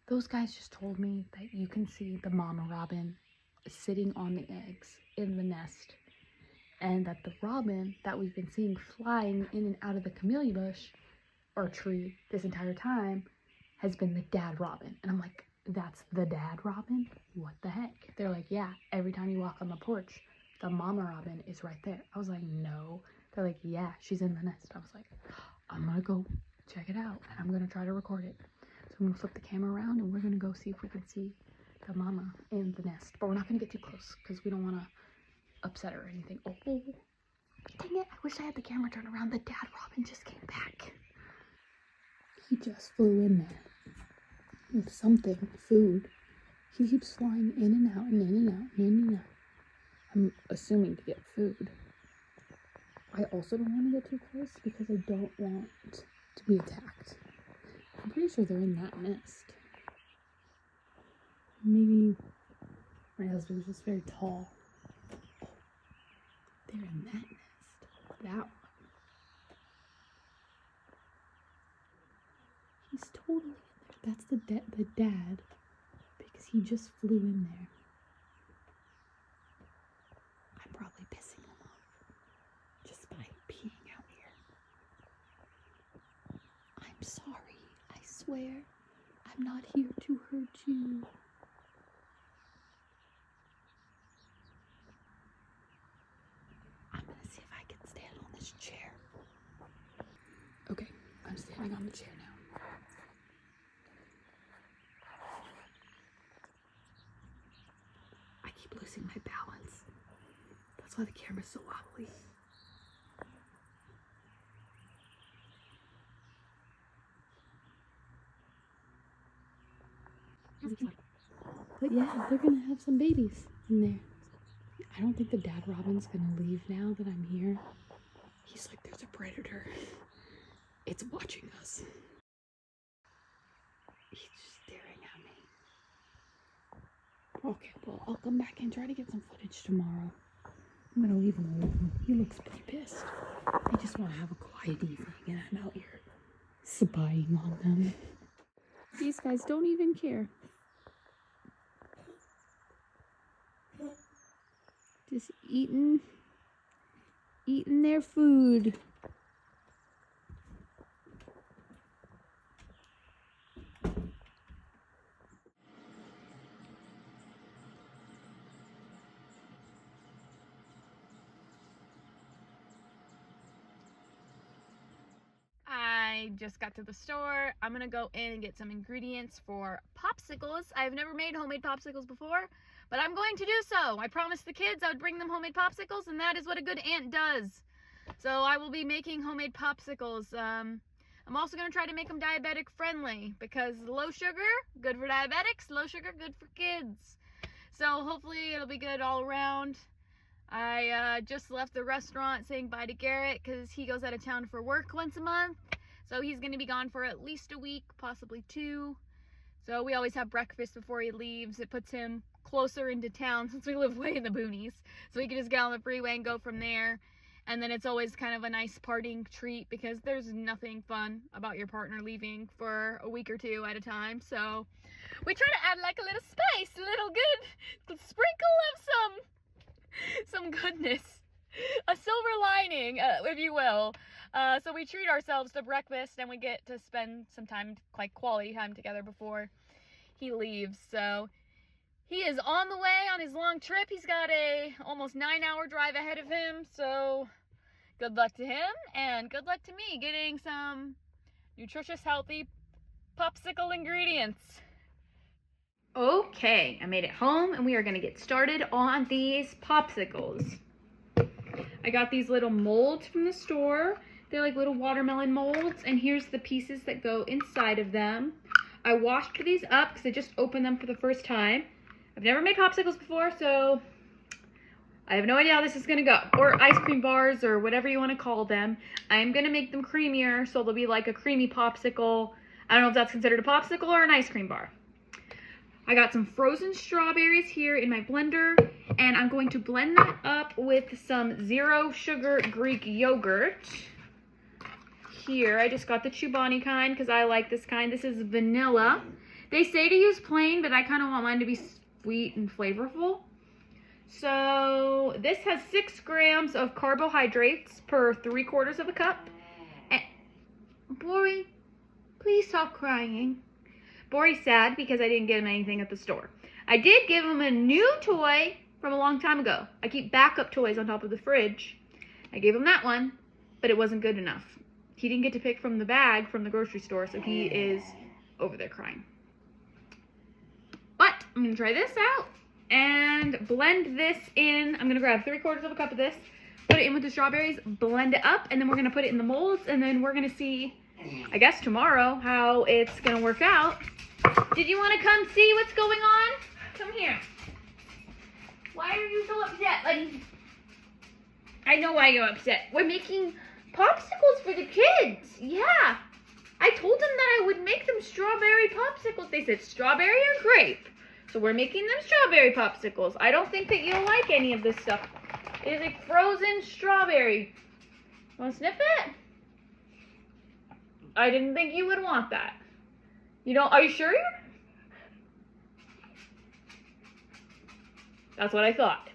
Those guys just told me that you can see the mama robin sitting on the eggs in the nest, and that the robin that we've been seeing flying in and out of the camellia bush or tree this entire time has been the dad robin. And I'm like, that's the dad robin? What the heck? They're like, yeah, every time you walk on the porch, the mama robin is right there. I was like, no. They're like, yeah, she's in the nest. I was like, I'm gonna go check it out and I'm gonna try to record it. So I'm gonna flip the camera around and we're gonna go see if we can see the mama in the nest. But we're not gonna get too close because we don't wanna upset her or anything. Oh, dang it, I wish I had the camera turned around. The dad robin just came back. He just flew in there with something, food. He keeps flying in and out and in and out and in and out. I'm assuming to get food. I also don't want to get too close because I don't want to be attacked. I'm pretty sure they're in that nest. Maybe my husband's just very tall. They're in that nest. That one. He's totally in there. That's the dad, because he just flew in there. I'm probably pissing him off just by being out here. I'm sorry. I swear, I'm not here to hurt you. I'm gonna see if I can stand on this chair. Okay, I'm standing on the chair now. Losing my balance. That's why the camera's so wobbly. But yeah, they're gonna have some babies in there. I don't think the dad robin's gonna leave now that I'm here. He's like, there's a predator. It's watching us. He's just staring at me. Okay, well, I'll come back and try to get some footage tomorrow. I'm gonna leave him alone. He looks pretty pissed. I just want to have a quiet evening, and I'm out here spying on them. These guys don't even care. Just eating their food. I just got to the store. I'm gonna go in and get some ingredients for popsicles. I've never made homemade popsicles before, but I'm going to do so. I promised the kids I would bring them homemade popsicles, and that is what a good aunt does. So I will be making homemade popsicles. I'm also gonna try to make them diabetic friendly, because low sugar, good for diabetics, low sugar, good for kids. So hopefully it'll be good all around. I just left the restaurant saying bye to Garrett because he goes out of town for work once a month. So he's going to be gone for at least a week, possibly 2. So we always have breakfast before he leaves. It puts him closer into town since we live way in the boonies. So we can just get on the freeway and go from there. And then it's always kind of a nice partying treat because there's nothing fun about your partner leaving for a week or 2 at a time. So we try to add like a little spice, a little good sprinkle of some goodness, a silver lining, if you will. So we treat ourselves to breakfast and we get to spend some time, like quality time together before he leaves. So he is on the way on his long trip. He's got a almost 9-hour drive ahead of him. So good luck to him and good luck to me getting some nutritious, healthy popsicle ingredients. Okay, I made it home and we are gonna get started on these popsicles. I got these little molds from the store. They're like little watermelon molds, and here's the pieces that go inside of them. I washed these up because I just opened them for the first time. I've never made popsicles before, so I have no idea how this is gonna go. Or ice cream bars, or whatever you wanna call them. I'm gonna make them creamier, so they'll be like a creamy popsicle. I don't know if that's considered a popsicle or an ice cream bar. I got some frozen strawberries here in my blender, and I'm going to blend that up with some 0 sugar Greek yogurt. Here, I just got the Chobani kind because I like this kind. This is vanilla. They say to use plain, but I kind of want mine to be sweet and flavorful. So this has 6 grams of carbohydrates per 3/4 of a cup. And Bori, please stop crying. Bori's sad because I didn't get him anything at the store. I did give him a new toy from a long time ago. I keep backup toys on top of the fridge. I gave him that one, but it wasn't good enough. He didn't get to pick from the bag from the grocery store, so he is over there crying. But I'm going to try this out and blend this in. I'm going to grab 3/4 of a cup of this, put it in with the strawberries, blend it up, and then we're going to put it in the molds, and then we're going to see, I guess tomorrow, how it's going to work out. Did you want to come see what's going on? Come here. Why are you so upset, buddy? I know why you're upset. We're making popsicles for the kids. Yeah. I told them that I would make them strawberry popsicles. They said strawberry or grape. So we're making them strawberry popsicles. I don't think that you'll like any of this stuff. It is a frozen strawberry. Want to sniff it? I didn't think you would want that. You know, are you sure? That's what I thought.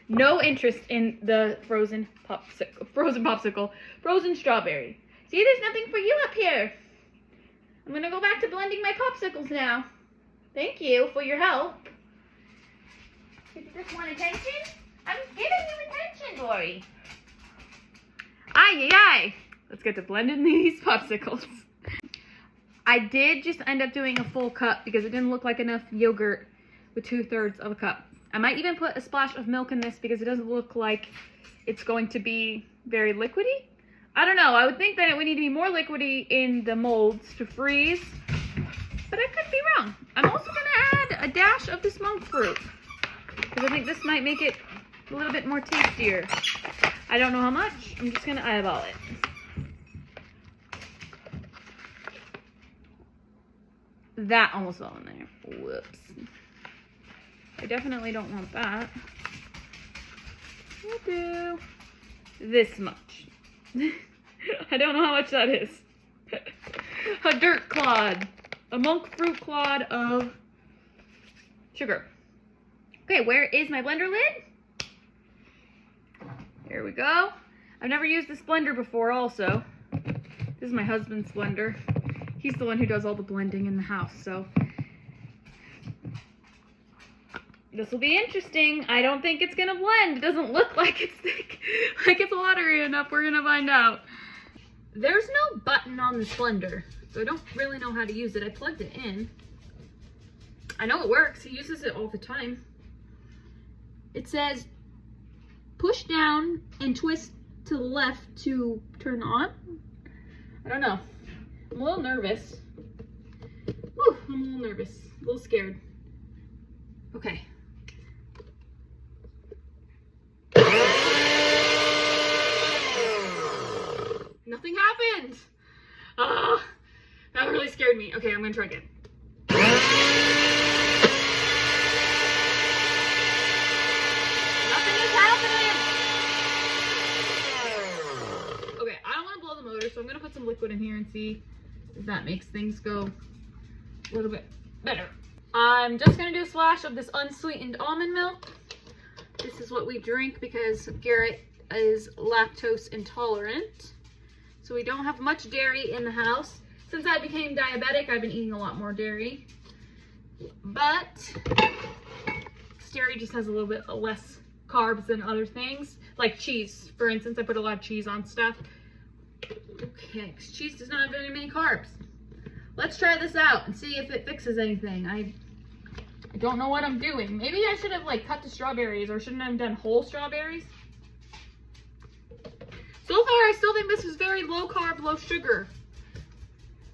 No interest in the frozen strawberry. See, there's nothing for you up here. I'm going to go back to blending my popsicles now. Thank you for your help. Did you just want attention? I'm giving you attention, Lori. Aye. Let's get to blending these popsicles. I did just end up doing a full cup because it didn't look like enough yogurt with 2/3 of a cup. I might even put a splash of milk in this because it doesn't look like it's going to be very liquidy. I don't know. I would think that it would need to be more liquidy in the molds to freeze, but I could be wrong. I'm also going to add a dash of this monk fruit because I think this might make it a little bit more tastier. I don't know how much. I'm just going to eyeball it. That almost fell in there. Whoops. I definitely don't want that. We'll do this much. I don't know how much that is. A dirt clod. A monk fruit clod of sugar. Okay, where is my blender lid? Here we go. I've never used this blender before also. This is my husband's blender. He's the one who does all the blending in the house, so this will be interesting. I don't think it's gonna blend. It doesn't look like it's thick, like it's watery enough. We're gonna find out. There's no button on this blender, so I don't really know how to use it. I plugged it in. I know it works. He uses it all the time. It says push down and twist to the left to turn on. I don't know. I'm a little nervous. Whew, I'm a little nervous. A little scared. Okay. Nothing happened. Ah, that really scared me. Okay, I'm gonna try again. Nothing is happening. Okay, I don't want to blow the motor, so I'm gonna put some liquid in here and see if that makes things go a little bit better. I'm just gonna do a splash of this unsweetened almond milk. This is what we drink because Garrett is lactose intolerant. So we don't have much dairy in the house. Since I became diabetic, I've been eating a lot more dairy. But dairy just has a little bit less carbs than other things. Like cheese, for instance. I put a lot of cheese on stuff. Okay, 'cause cheese does not have very many carbs. Let's try this out and see if it fixes anything. I don't know what I'm doing. Maybe I should have like cut the strawberries, or shouldn't I have done whole strawberries? So far, I still think this is very low carb, low sugar.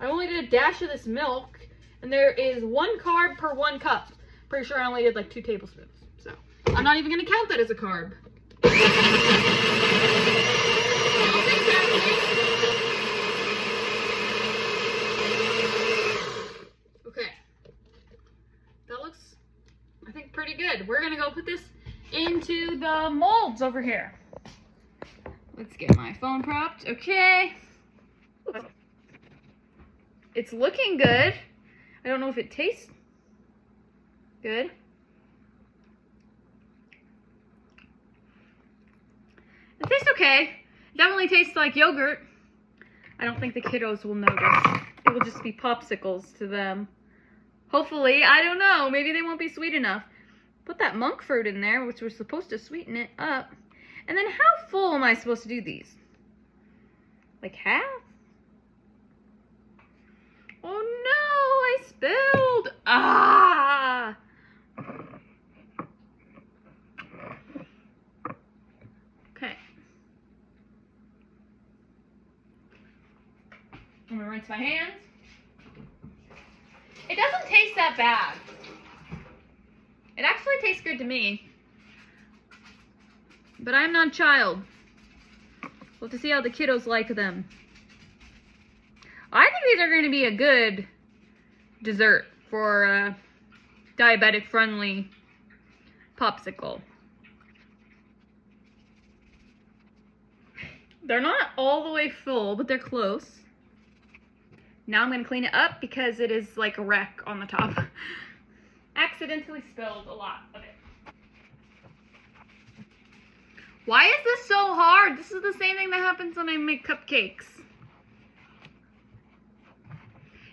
I only did a dash of this milk, and there is 1 carb per 1 cup. Pretty sure I only did like 2 tablespoons. So I'm not even gonna count that as a carb. Okay. That looks, I think, pretty good. We're gonna go put this into the molds over here. Let's get my phone propped. Okay. It's looking good. I don't know if it tastes good. It tastes okay. It definitely tastes like yogurt. I don't think the kiddos will notice. It will just be popsicles to them. Hopefully, I don't know. Maybe they won't be sweet enough. Put that monk fruit in there, which was supposed to sweeten it up. And then how full am I supposed to do these? Like half? Oh no, I spilled. Ah! Okay. I'm gonna rinse my hands. It doesn't taste that bad. It actually tastes good to me. But I'm not a child. We'll have to see how the kiddos like them. I think these are going to be a good dessert for a diabetic-friendly popsicle. They're not all the way full, but they're close. Now I'm going to clean it up because it is like a wreck on the top. Accidentally spilled a lot of it. Why is this so hard? This is the same thing that happens when I make cupcakes.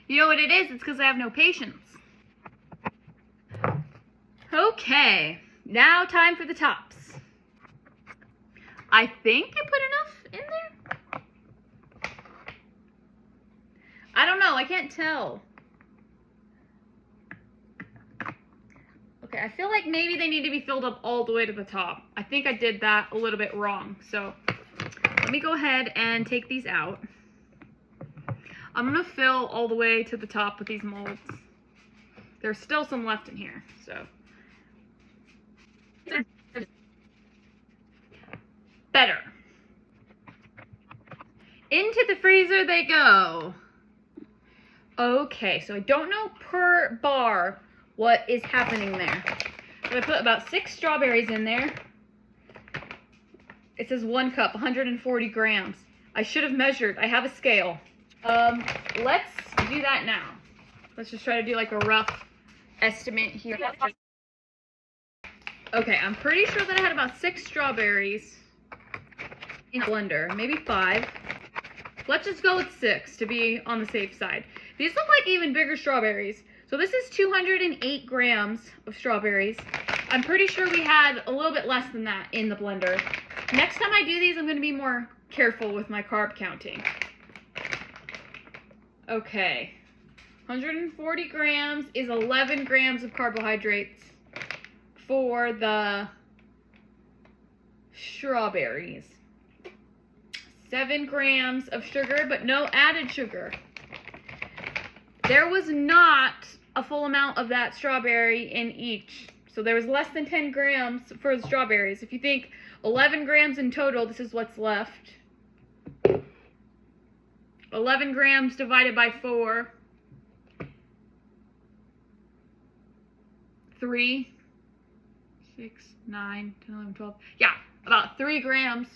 You know what it is? It's because I have no patience. Okay, now time for the tops. I think I put enough in there. I don't know, I can't tell. Okay, I feel like maybe they need to be filled up all the way to the top. I think I did that a little bit wrong. So let me go ahead and take these out. I'm gonna fill all the way to the top with these molds. There's still some left in here, so. Better. Into the freezer they go. Okay, so I don't know per bar what is happening there. I'm gonna put about 6 strawberries in there. It says 1 cup, 140 grams. I should have measured. I have a scale. Let's do that now. Let's just try to do like a rough estimate here. Okay, I'm pretty sure that I had about 6 strawberries in a blender, maybe 5. Let's just go with 6 to be on the safe side. These look like even bigger strawberries. So this is 208 grams of strawberries. I'm pretty sure we had a little bit less than that in the blender. Next time I do these, I'm going to be more careful with my carb counting. Okay. 140 grams is 11 grams of carbohydrates for the strawberries. 7 grams of sugar, but no added sugar. There was not a full amount of that strawberry in each. So there was less than 10 grams for the strawberries. If you think 11 grams in total, this is what's left. 11 grams divided by 4. 3, 6, 9, 10, 11, 12. Yeah, about 3 grams.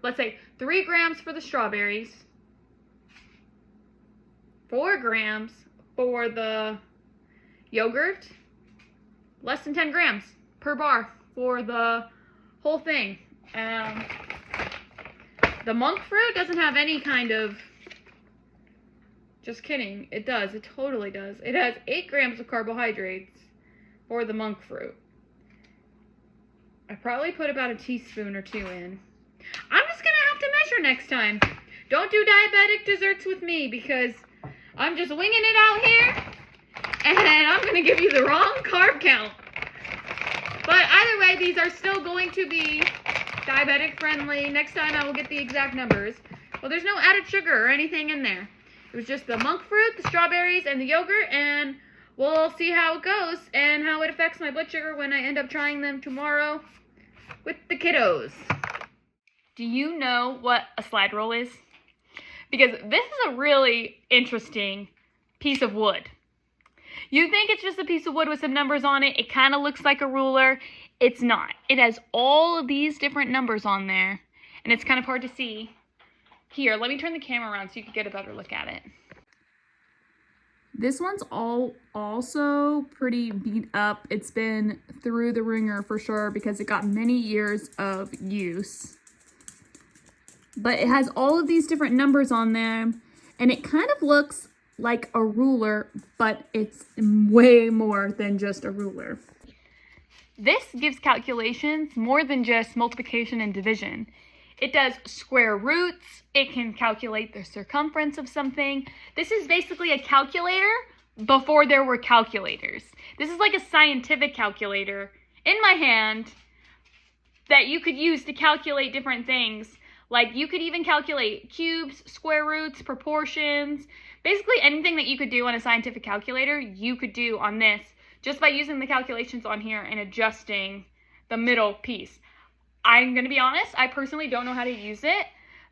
Let's say 3 grams for the strawberries. 4 grams for the yogurt. Less than 10 grams per bar for the whole thing. The monk fruit doesn't have any kind of... Just kidding. It does. It totally does. It has 8 grams of carbohydrates for the monk fruit. I probably put about a teaspoon or 2 in. I'm just going to have to measure next time. Don't do diabetic desserts with me because I'm just winging it out here. And I'm going to give you the wrong carb count. But either way, these are still going to be diabetic friendly. Next time I will get the exact numbers. Well, there's no added sugar or anything in there. It was just the monk fruit, the strawberries, and the yogurt. And we'll see how it goes and how it affects my blood sugar when I end up trying them tomorrow with the kiddos. Do you know what a slide rule is? Because this is a really interesting piece of wood. You think it's just a piece of wood with some numbers on it. It kind of looks like a ruler. It's not. It has all of these different numbers on there. And it's kind of hard to see. Here, let me turn the camera around so you can get a better look at it. This one's also pretty beat up. It's been through the ringer for sure because it got many years of use. But it has all of these different numbers on them, and it kind of looks like a ruler, but it's way more than just a ruler. This gives calculations more than just multiplication and division. It does square roots. It can calculate the circumference of something. This is basically a calculator before there were calculators. This is like a scientific calculator in my hand that you could use to calculate different things. Like you could even calculate cubes, square roots, proportions. Basically anything that you could do on a scientific calculator, you could do on this just by using the calculations on here and adjusting the middle piece. I'm going to be honest, I personally don't know how to use it,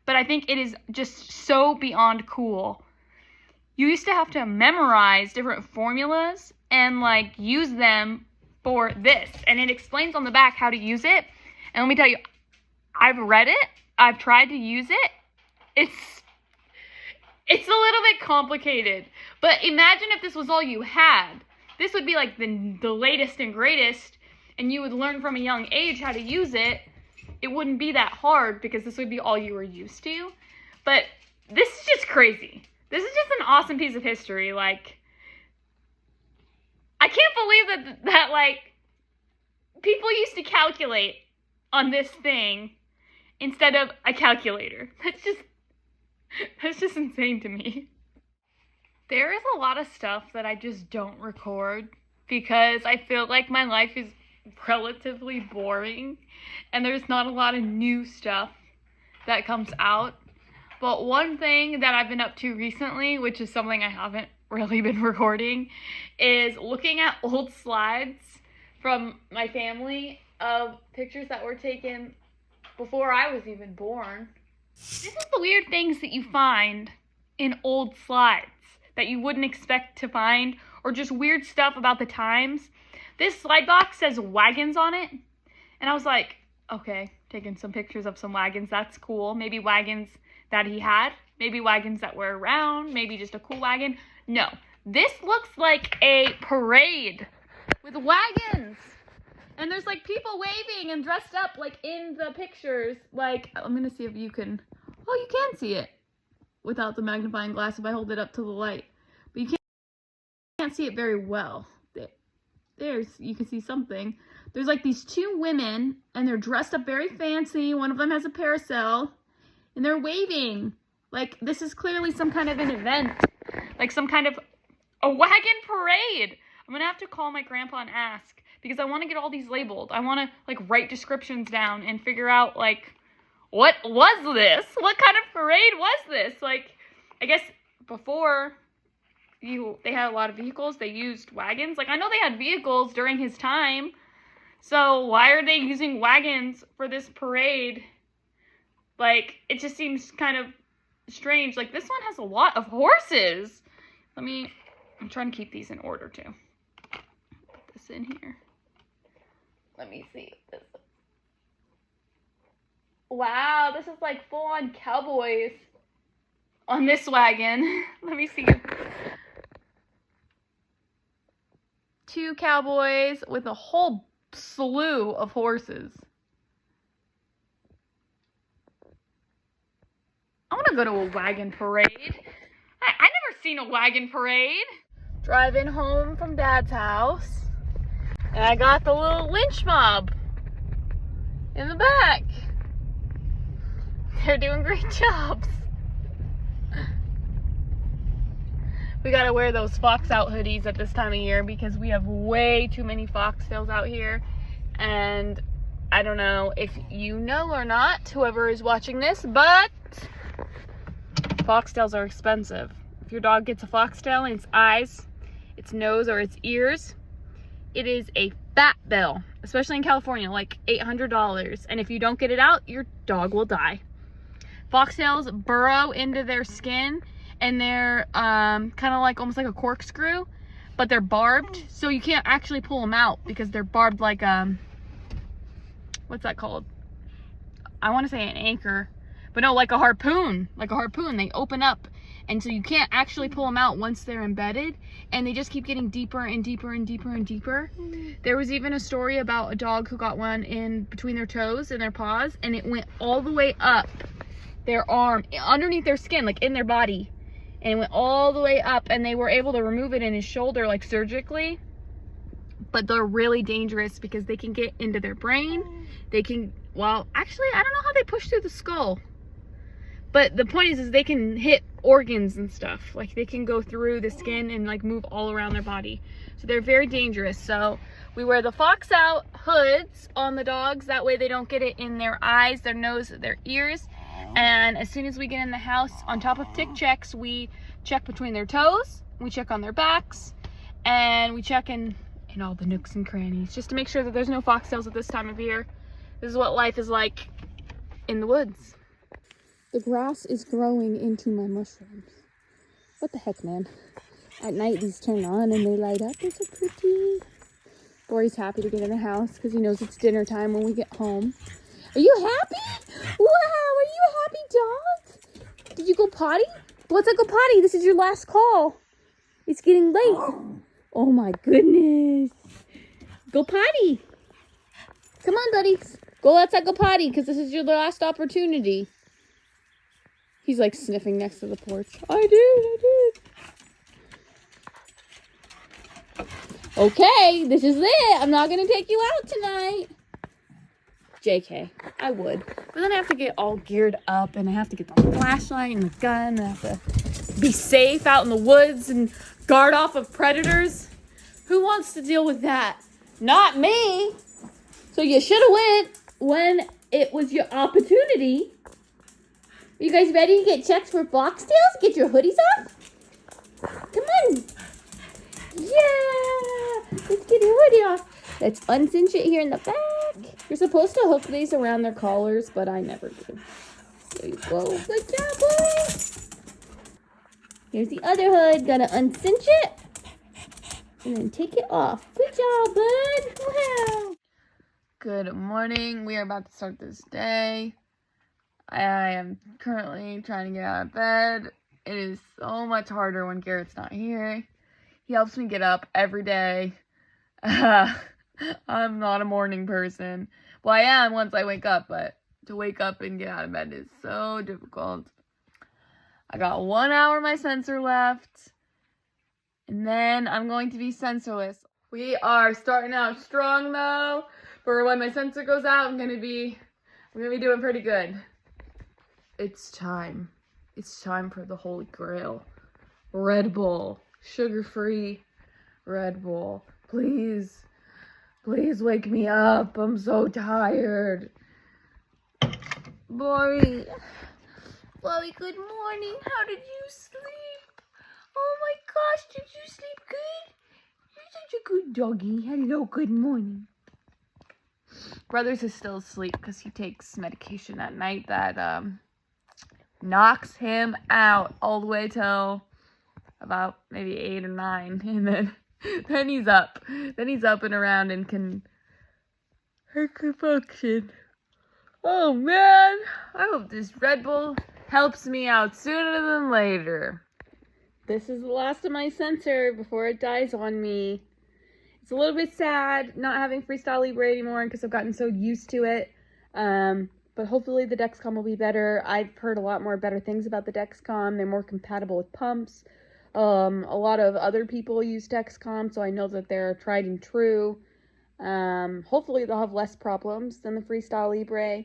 but I think it is just so beyond cool. You used to have to memorize different formulas and like use them for this. And it explains on the back how to use it. And let me tell you, I've read it. I've tried to use it. It's a little bit complicated. But imagine if this was all you had. This would be like the latest and greatest, and you would learn from a young age how to use it. It wouldn't be that hard because this would be all you were used to. But this is just crazy. This is just an awesome piece of history. Like, I can't believe that like people used to calculate on this thing instead of a calculator. That's just insane to me. There is a lot of stuff that I just don't record because I feel like my life is relatively boring and there's not a lot of new stuff that comes out. But one thing that I've been up to recently, which is something I haven't really been recording, is looking at old slides from my family of pictures that were taken before I was even born. This is the weird things that you find in old slides that you wouldn't expect to find, or just weird stuff about the times. This slide box says wagons on it, and I was like, okay, taking some pictures of some wagons, that's cool. Maybe wagons that he had, maybe wagons that were around, maybe just a cool wagon. No, this looks like a parade with wagons. And there's like people waving and dressed up like in the pictures. Like, I'm gonna see if you can, oh, you can see it without the magnifying glass if I hold it up to the light. But you can't see it very well. You can see something. There's like these two women and they're dressed up very fancy. One of them has a parasol and they're waving. Like, this is clearly some kind of an event. Like some kind of a wagon parade. I'm gonna have to call my grandpa and ask because I want to get all these labeled. I want to like write descriptions down and figure out like, what was this? What kind of parade was this? Like, I guess before they had a lot of vehicles, they used wagons. Like, I know they had vehicles during his time. So why are they using wagons for this parade? Like, it just seems kind of strange. Like, this one has a lot of horses. I'm trying to keep these in order too. Put this in here. Let me see this. Wow, this is like full-on cowboys on this wagon. Let me see. 2 cowboys with a whole slew of horses. I want to go to a wagon parade. I never seen a wagon parade. Driving home from Dad's house, and I got the little lynch mob in the back. They're doing great jobs. We gotta wear those fox out hoodies at this time of year because we have way too many foxtails out here. And I don't know if you know or not, whoever is watching this, but foxtails are expensive. If your dog gets a foxtail in its eyes, its nose, or its ears, it is a fat bill, especially in California, like $800. And if you don't get it out, your dog will die. Foxtails burrow into their skin, and they're kind of like almost like a corkscrew, but they're barbed, so you can't actually pull them out because they're barbed like what's that called? I want to say an anchor, but no, like a harpoon. Like a harpoon, they open up And so you can't actually pull them out once they're embedded, and they just keep getting deeper and deeper and deeper and deeper. There was even a story about a dog who got one in between their toes and their paws, and it went all the way up their arm, underneath their skin, like in their body. And it went all the way up, and they were able to remove it in his shoulder, like surgically. But they're really dangerous because they can get into their brain. They can, well, actually, I don't know how they push through the skull. But the point is they can hit organs and stuff. Like, they can go through the skin and, like, move all around their body. So they're very dangerous. So we wear the fox out hoods on the dogs. That way they don't get it in their eyes, their nose, their ears. And as soon as we get in the house, on top of tick checks, we check between their toes, we check on their backs, and we check in all the nooks and crannies, just to make sure that there's no foxtails at this time of year. This is what life is like in the woods. The grass is growing into my mushrooms. What the heck, man? At night, these turn on and they light up. They're so pretty. Bori's happy to get in the house because he knows it's dinner time when we get home. Are you happy? Wow, are you a happy dog? Did you go potty? Let's go potty. This is your last call. It's getting late. Oh my goodness. Go potty. Come on, buddies. Go outside, go potty, because this is your last opportunity. He's like sniffing next to the porch. I did. Okay, this is it. I'm not going to take you out tonight. JK, I would. But then I have to get all geared up, and I have to get the flashlight and the gun. I have to be safe out in the woods and guard off of predators. Who wants to deal with that? Not me. So you should have went when it was your opportunity. Are you guys ready to get checked for foxtails? Get your hoodies off? Come on. Yeah. Let's get your hoodie off. Let's uncinch it here in the back. You're supposed to hook these around their collars, but I never do. There you go. Good job, boy. Here's the other hood. Gotta uncinch it. And then take it off. Good job, bud. Wow. Good morning. We are about to start this day. I am currently trying to get out of bed. It is so much harder when Garrett's not here. He helps me get up every day. I'm not a morning person. Well, I am once I wake up, but to wake up and get out of bed is so difficult. I got 1 hour of my sensor left, and then I'm going to be sensorless. We are starting out strong, though. For when my sensor goes out, I'm gonna be doing pretty good. It's time. It's time for the Holy Grail. Red Bull. Sugar-free Red Bull. Please. Please wake me up. I'm so tired. Bori, good morning. How did you sleep? Oh my gosh, did you sleep good? You're such a good doggy. Hello, good morning. Brothers is still asleep because he takes medication at night that knocks him out all the way till about maybe 8 or 9, and then he's up. Then he's up and around and can function. Oh man, I hope this Red Bull helps me out sooner than later. This is the last of my sensor before it dies on me. It's a little bit sad not having Freestyle Libre anymore because I've gotten so used to it. But hopefully the Dexcom will be better. I've heard a lot more better things about the Dexcom. They're more compatible with pumps. A lot of other people use Dexcom, so I know that they're tried and true. Hopefully they'll have less problems than the Freestyle Libre.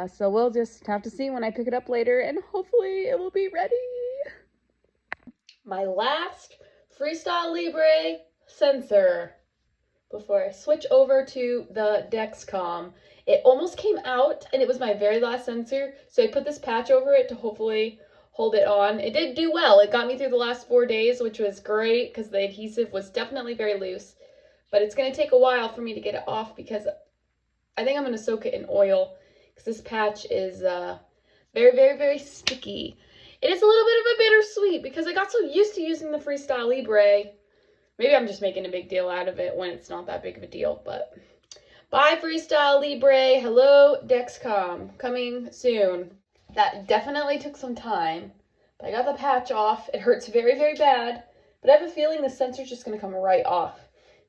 So we'll just have to see when I pick it up later, and hopefully it will be ready. My last Freestyle Libre sensor before I switch over to the Dexcom. It almost came out, and it was my very last sensor, so I put this patch over it to hopefully hold it on. It did do well. It got me through the last 4 days, which was great because the adhesive was definitely very loose. But it's going to take a while for me to get it off because I think I'm going to soak it in oil because this patch is very, very, very sticky. It is a little bit of a bittersweet because I got so used to using the Freestyle Libre. Maybe I'm just making a big deal out of it when it's not that big of a deal, but bye Freestyle Libre. Hello Dexcom. Coming soon. That definitely took some time, But I got the patch off. It hurts very, very bad. But I have a feeling the sensor's just going to come right off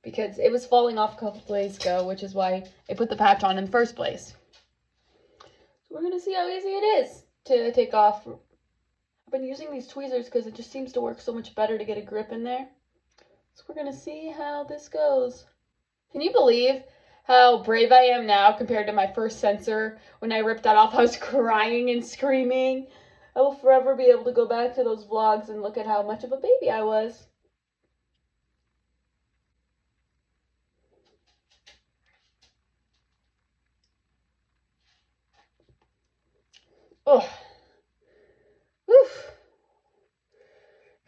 because it was falling off a couple days ago, which is why I put the patch on in the first place. So we're going to see how easy it is to take off. I've been using these tweezers because it just seems to work so much better to get a grip in there. So we're going to see how this goes. Can you believe how brave I am now compared to my first sensor? When I ripped that off, I was crying and screaming. I will forever be able to go back to those vlogs and look at how much of a baby I was. Oh. Woof.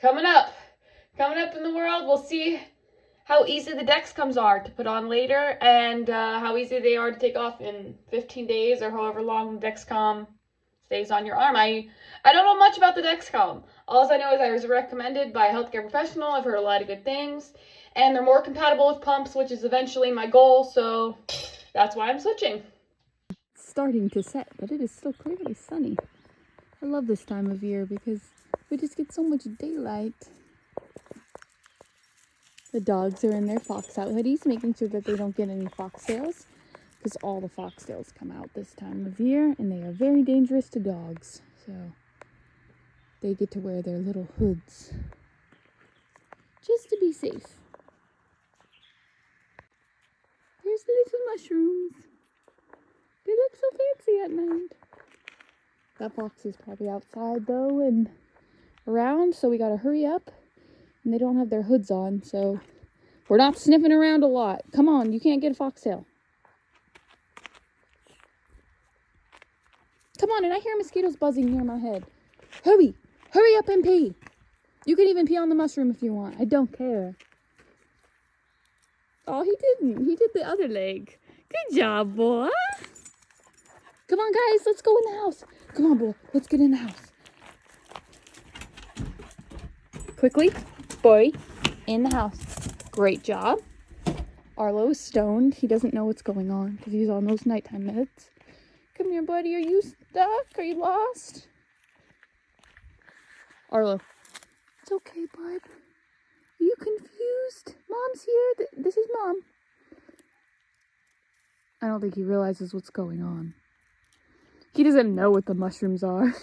Coming up in the world, we'll see how easy the Dexcoms are to put on later and how easy they are to take off in 15 days or however long the Dexcom stays on your arm. I don't know much about the Dexcom. All I know is I was recommended by a healthcare professional. I've heard a lot of good things. And they're more compatible with pumps, which is eventually my goal. So that's why I'm switching. It's starting to set, but it is still clearly sunny. I love this time of year because we just get so much daylight. The dogs are in their fox-out hoodies, making sure that they don't get any foxtails. Because all the foxtails come out this time of year, and they are very dangerous to dogs. So they get to wear their little hoods just to be safe. There's the little mushrooms. They look so fancy at night. That fox is probably outside though and around, so we gotta hurry up. And they don't have their hoods on, so we're not sniffing around a lot. Come on, you can't get a foxtail. Come on, and I hear mosquitoes buzzing near my head. Hurry up and pee. You can even pee on the mushroom if you want. I don't care. Oh, he didn't. He did the other leg. Good job, boy. Come on, guys, let's go in the house. Come on, boy, let's get in the house. Quickly, boy, in the house. Great job. Arlo is stoned. He doesn't know what's going on because he's on those nighttime meds. Come here, buddy. Are you stuck? Are you lost? Arlo. It's okay, bud. Are you confused? Mom's here. This is Mom. I don't think he realizes what's going on. He doesn't know what the mushrooms are.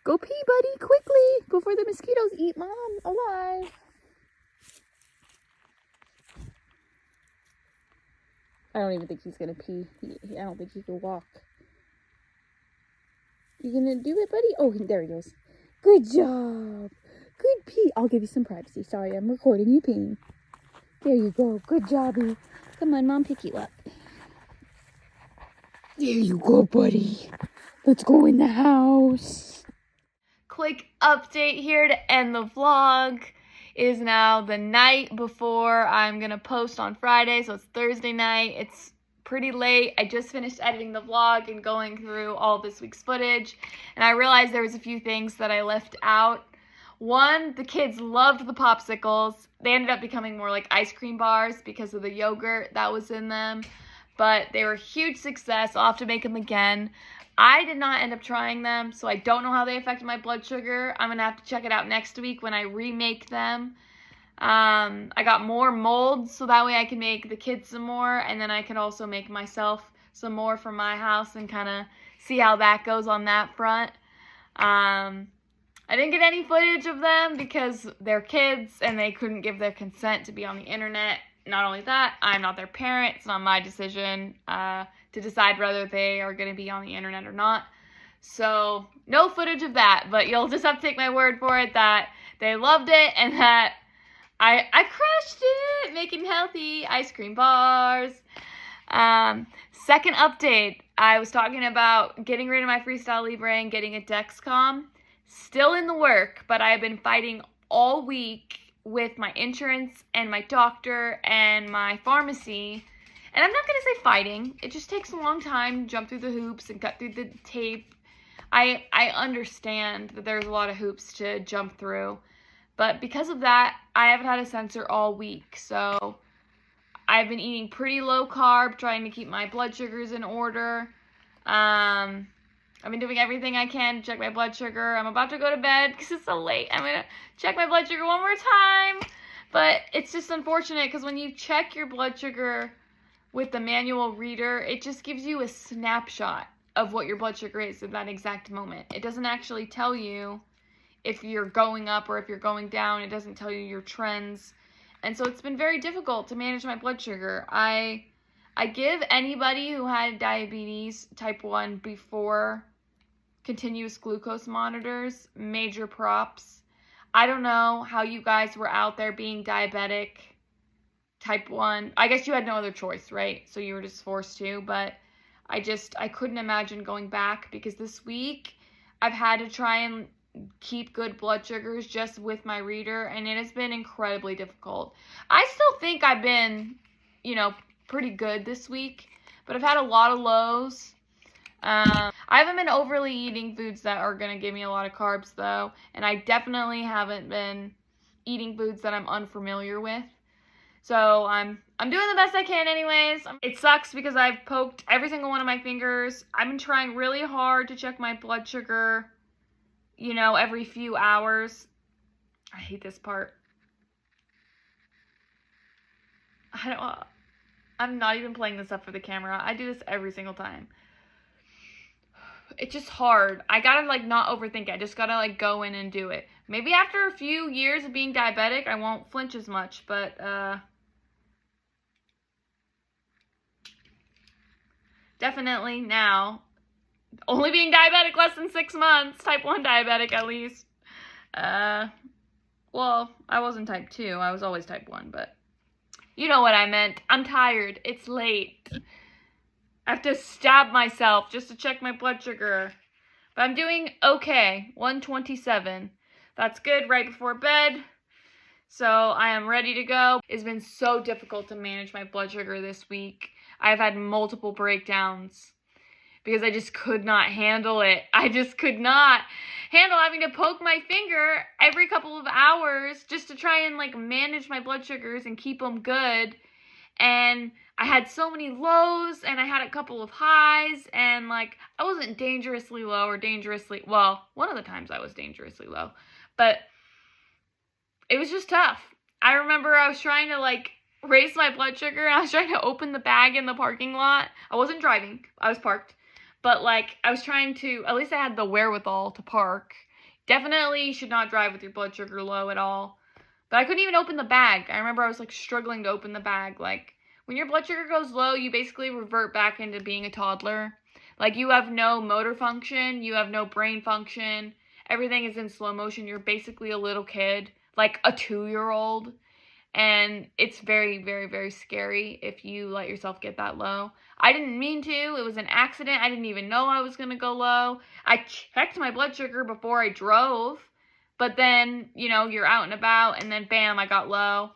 Go pee, buddy, quickly, before the mosquitoes eat Mom alive. I don't even think he's gonna pee. I don't think he can walk. You gonna do it, buddy? Oh, there he goes. Good job. Good pee. I'll give you some privacy. Sorry, I'm recording you peeing. There you go. Good jobby. Come on, Mom, pick you up. There you go, buddy. Let's go in the house. Quick update here to end the vlog. It is now the night before I'm gonna post on Friday, so it's Thursday night. It's pretty late. I just finished editing the vlog and going through all this week's footage, and I realized there was a few things that I left out. One, the kids loved the popsicles. They ended up becoming more like ice cream bars because of the yogurt that was in them, but they were a huge success. I'll have to make them again. I did not end up trying them, so I don't know how they affected my blood sugar. I'm going to have to check it out next week when I remake them. I got more molds, so that way I can make the kids some more, and then I can also make myself some more for my house and kind of see how that goes on that front. I didn't get any footage of them because they're kids and they couldn't give their consent to be on the internet. Not only that, I'm not their parent. It's not my decision to decide whether they are going to be on the internet or not. So no footage of that, but you'll just have to take my word for it that they loved it and that I crushed it making healthy ice cream bars. Second update, I was talking about getting rid of my Freestyle Libre and getting a Dexcom. Still in the work, but I've been fighting all week with my insurance and my doctor and my pharmacy. And I'm not going to say fighting. It just takes a long time to jump through the hoops and cut through the tape. I understand that there's a lot of hoops to jump through. But because of that, I haven't had a sensor all week. So I've been eating pretty low carb, trying to keep my blood sugars in order. I've been doing everything I can to check my blood sugar. I'm about to go to bed because it's so late. I'm going to check my blood sugar one more time. But it's just unfortunate because when you check your blood sugar with the manual reader, it just gives you a snapshot of what your blood sugar is at that exact moment. It doesn't actually tell you if you're going up or if you're going down. It doesn't tell you your trends. And so it's been very difficult to manage my blood sugar. I give anybody who had diabetes type 1 before continuous glucose monitors major props. I don't know how you guys were out there being diabetic type 1. I guess you had no other choice, right? So you were just forced to, but I couldn't imagine going back because this week I've had to try and keep good blood sugars just with my reader, and it has been incredibly difficult. I still think I've been, pretty good this week, but I've had a lot of lows. I haven't been overly eating foods that are going to give me a lot of carbs, though, and I definitely haven't been eating foods that I'm unfamiliar with. So I'm doing the best I can anyways. It sucks because I've poked every single one of my fingers. I've been trying really hard to check my blood sugar, every few hours. I hate this part. I'm not even playing this up for the camera. I do this every single time. It's just hard. I gotta not overthink it. I just gotta go in and do it. Maybe after a few years of being diabetic, I won't flinch as much, but definitely now, only being diabetic less than 6 months, type 1 diabetic at least. Well, I wasn't type 2. I was always type 1, but you know what I meant. I'm tired. It's late. I have to stab myself just to check my blood sugar. But I'm doing okay. 127. That's good right before bed. So I am ready to go. It's been so difficult to manage my blood sugar this week. I've had multiple breakdowns because I just could not handle it. I just could not handle having to poke my finger every couple of hours just to try and manage my blood sugars and keep them good. And I had so many lows and I had a couple of highs, and I wasn't dangerously low or dangerously, well, one of the times I was dangerously low, but it was just tough. I remember I was trying to raise my blood sugar, and I was trying to open the bag in the parking lot. I wasn't driving, I was parked, but I was trying to, at least I had the wherewithal to park. Definitely you should not drive with your blood sugar low at all. But I couldn't even open the bag. I remember I was struggling to open the bag. When your blood sugar goes low, you basically revert back into being a toddler. You have no motor function, you have no brain function. Everything is in slow motion. You're basically a little kid, like a 2-year-old. And it's very, very, very scary if you let yourself get that low. I didn't mean to. It was an accident. I didn't even know I was going to go low. I checked my blood sugar before I drove. But then, you're out and about, and then bam, I got low.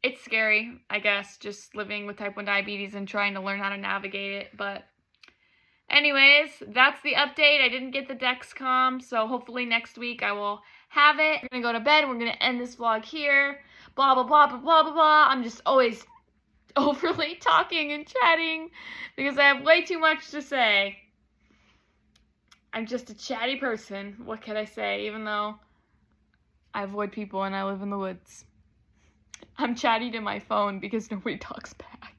It's scary, I guess, just living with type 1 diabetes and trying to learn how to navigate it. But anyways, that's the update. I didn't get the Dexcom, so hopefully next week I will have it. We're going to go to bed. We're going to end this vlog here. Blah, blah, blah, blah, blah, blah, blah. I'm just always overly talking and chatting because I have way too much to say. I'm just a chatty person. What can I say? Even though I avoid people and I live in the woods. I'm chatty to my phone because nobody talks back.